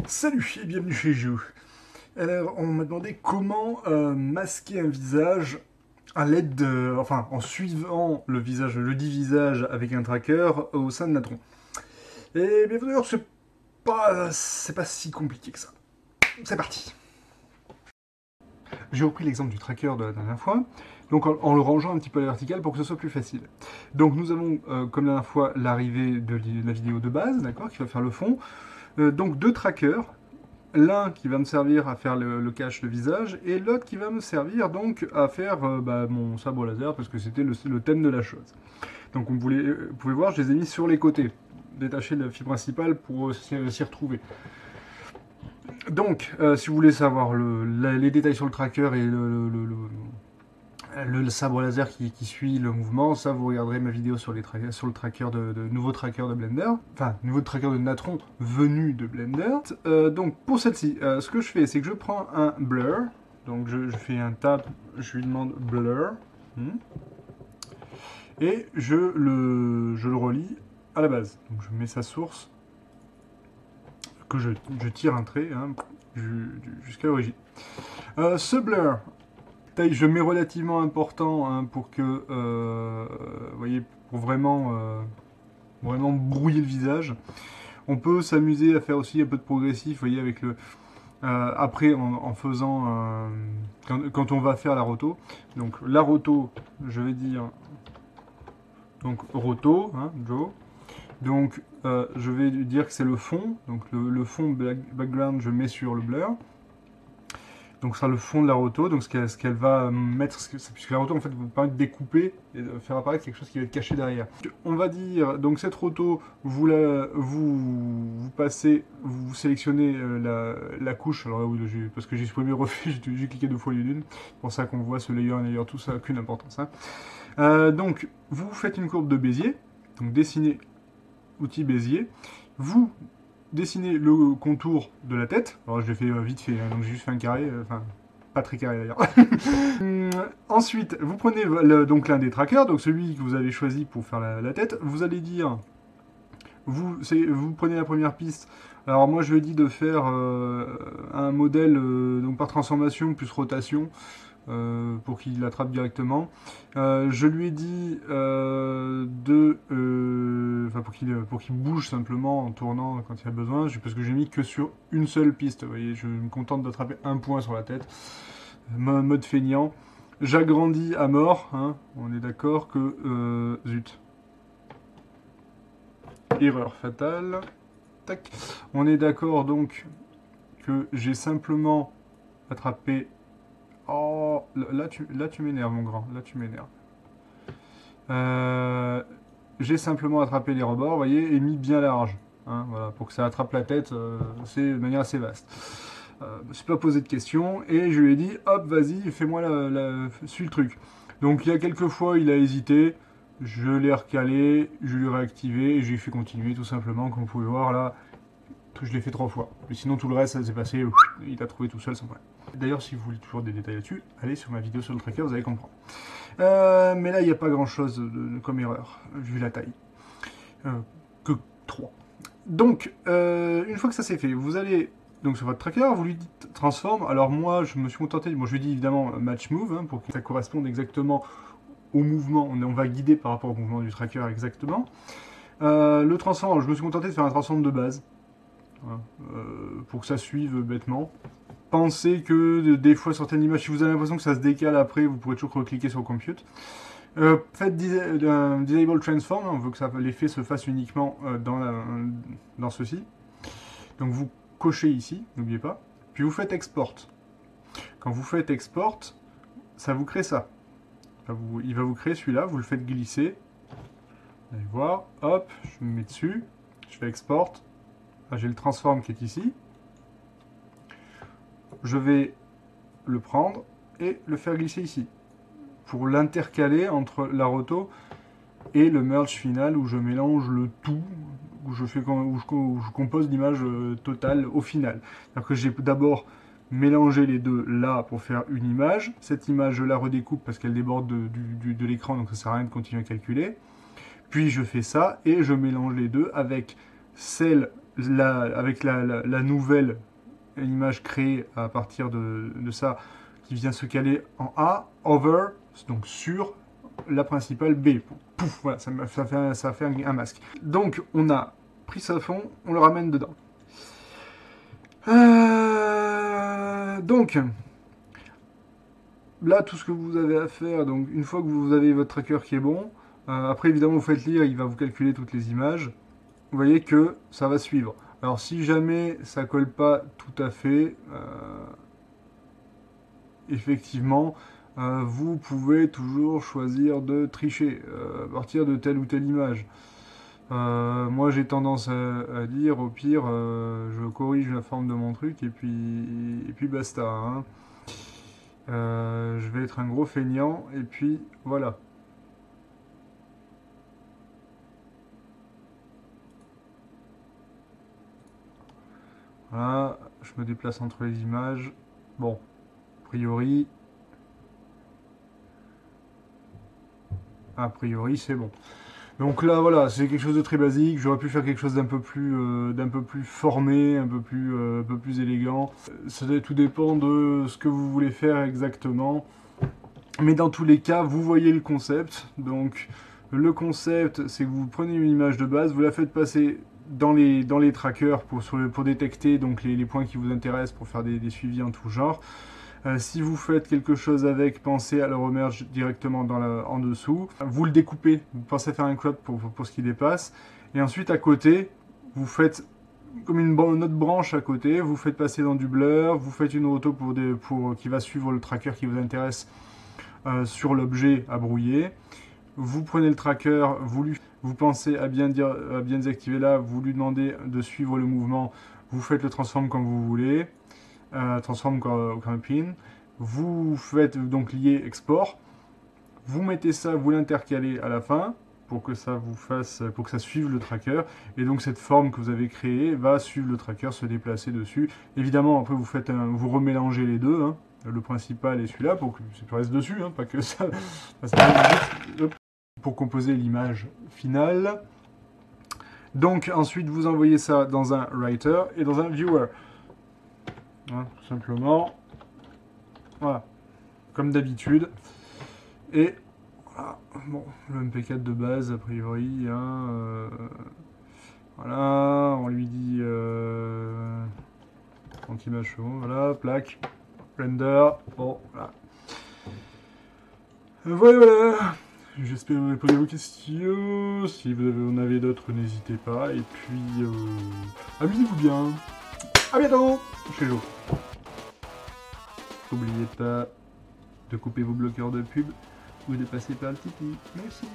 Salut et bienvenue chez Jou. Alors, on m'a demandé comment masquer un visage à l'aide de, enfin, en suivant le visage, le dit visage avec un tracker au sein de Natron. Et bien sûr, c'est pas si compliqué que ça. C'est parti. J'ai repris l'exemple du tracker de la dernière fois, donc en le rangeant un petit peu à la verticale pour que ce soit plus facile. Donc nous avons, comme la dernière fois, l'arrivée de la vidéo de base, d'accord, qui va faire le fond. Donc deux trackers. L'un qui va me servir à faire le cache de visage et l'autre qui va me servir donc à faire mon sabre laser parce que c'était le thème de la chose. Donc vous pouvez voir, je les ai mis sur les côtés, détacher de la fille principale pour s'y retrouver. Donc, si vous voulez savoir les détails sur le tracker et le sabre laser qui suit le mouvement, ça vous regarderez ma vidéo sur le tracker nouveau tracker de Blender, enfin nouveau tracker de Natron venu de Blender. Donc pour celle-ci, ce que je fais, c'est que je prends un blur, donc je fais un tab, je lui demande blur, et je le relie à la base. Donc je mets sa source, que je tire un trait jusqu'à l'origine. Ce blur, je mets relativement important pour que, vous voyez, pour vraiment brouiller le visage. On peut s'amuser à faire aussi un peu de progressif, vous voyez, avec le après en faisant quand on va faire la roto. Donc la roto, je vais dire donc roto, hein, Joe. Donc je vais dire que c'est le fond. Donc le fond background, je mets sur le blur. Donc ce sera le fond de la roto, donc ce qu'elle va mettre, puisque la roto en fait vous permet de découper et de faire apparaître quelque chose qui va être caché derrière. On va dire, donc cette roto, vous sélectionnez la couche, alors oui, parce que j'ai supprimé refuge, j'ai cliqué 2 fois au lieu d'une, c'est pour ça qu'on voit ce layer, tout ça n'a aucune importance. Hein. Donc vous faites une courbe de Bézier, donc dessinez outil Bézier, vous dessiner le contour de la tête. Alors je l'ai fait vite fait, hein, donc j'ai juste fait un carré, enfin pas très carré d'ailleurs. Ensuite, vous prenez donc l'un des trackers, donc celui que vous avez choisi pour faire la tête. Vous allez dire, vous prenez la première piste. Alors moi je lui ai dit de faire un modèle donc par transformation plus rotation. Pour qu'il l'attrape directement. Je lui ai dit pour qu'il bouge simplement en tournant quand il y a besoin, parce que j'ai mis que sur une seule piste. Vous voyez, je me contente d'attraper un point sur la tête. Mode feignant. J'agrandis à mort. Hein. On est d'accord que zut. Erreur fatale. Tac. On est d'accord donc que j'ai simplement attrapé. Oh, là tu m'énerves, mon grand. Là, tu m'énerves. J'ai simplement attrapé les rebords, vous voyez, et mis bien large. Hein, voilà, pour que ça attrape la tête, c'est de manière assez vaste. Je me suis pas posé de questions, et je lui ai dit, hop, vas-y, fais-moi suis le truc. Donc, il y a quelques fois, il a hésité. Je l'ai recalé, je l'ai réactivé, et je lui ai fait continuer, tout simplement, comme vous pouvez voir, là, je l'ai fait 3 fois. Mais sinon, tout le reste, ça s'est passé, il a trouvé tout seul sans problème. D'ailleurs, si vous voulez toujours des détails là-dessus, allez sur ma vidéo sur le tracker, vous allez comprendre. Mais là, il n'y a pas grand-chose comme erreur, vu la taille. Que 3. Donc, une fois que ça c'est fait, vous allez donc sur votre tracker, vous lui dites transforme. Alors moi, je me suis contenté, je lui dis évidemment match move, hein, pour que ça corresponde exactement au mouvement. On va guider par rapport au mouvement du tracker exactement. Le transform, je me suis contenté de faire un transform de base. Voilà, pour que ça suive bêtement. Pensez que des fois certaines images, si vous avez l'impression que ça se décale après, vous pourrez toujours recliquer sur compute. Faites disable transform, on veut que l'effet se fasse uniquement dans ceci. Donc vous cochez ici, n'oubliez pas. Puis vous faites export. Quand vous faites export, ça vous crée ça. Il va vous créer celui-là, vous le faites glisser. Vous allez voir, hop, je me mets dessus, je fais export. Là j'ai le transform qui est ici. Je vais le prendre et le faire glisser ici. Pour l'intercaler entre la roto et le merge final où je mélange le tout, où je compose l'image totale au final. C'est-à-dire que j'ai d'abord mélangé les deux là pour faire une image. Cette image, je la redécoupe parce qu'elle déborde de l'écran, donc ça sert à rien de continuer à calculer. Puis je fais ça et je mélange les deux avec avec la nouvelle image créée à partir de ça, qui vient se caler en A, over, donc sur la principale B. Pouf, voilà, ça fait un masque. Donc, on a pris ça à fond, on le ramène dedans. Donc, là, tout ce que vous avez à faire, donc une fois que vous avez votre tracker qui est bon, après évidemment vous faites lire, il va vous calculer toutes les images. Vous voyez que ça va suivre. Alors si jamais ça colle pas tout à fait, effectivement, vous pouvez toujours choisir de tricher à partir de telle ou telle image. Moi j'ai tendance à dire au pire je corrige la forme de mon truc et puis basta, hein. Je vais être un gros feignant et puis voilà. Voilà, je me déplace entre les images. Bon, a priori c'est bon. Donc là, voilà, c'est quelque chose de très basique. J'aurais pu faire quelque chose d'un peu plus formé, un peu plus élégant. Tout dépend de ce que vous voulez faire exactement. Mais dans tous les cas, vous voyez le concept. Donc, le concept, c'est que vous prenez une image de base, vous la faites passer dans les trackers pour détecter donc les points qui vous intéressent, pour faire des suivis en tout genre. Si vous faites quelque chose avec, pensez à le remerge directement en dessous. Vous le découpez, vous pensez faire un crop pour ce qui dépasse. Et ensuite, à côté, vous faites comme une autre branche à côté, vous faites passer dans du blur, vous faites une auto qui va suivre le tracker qui vous intéresse sur l'objet à brouiller. Vous prenez le tracker, vous pensez à bien désactiver là, vous lui demandez de suivre le mouvement, vous faites le transform comme vous voulez. Transform comme pin. Vous faites donc lier export. Vous mettez ça, vous l'intercalez à la fin pour que ça suive le tracker. Et donc cette forme que vous avez créée va suivre le tracker, se déplacer dessus. Évidemment, après vous remélangez les deux, hein, le principal et celui-là pour que ça reste dessus, hein, pas que ça. Pour composer l'image finale. Donc ensuite vous envoyez ça dans un writer et dans un viewer. Hein, tout simplement. Voilà. Comme d'habitude. Et voilà. Bon, le MP4 de base, a priori. Hein, voilà. On lui dit anti-image, voilà. Plaque. Render. Bon, voilà. Voilà. J'espère répondre à vos questions. Si vous en avez d'autres, n'hésitez pas. Et puis, amusez-vous bien. A bientôt chez Joe. N'oubliez pas de couper vos bloqueurs de pub ou de passer par le Tipeee. Merci.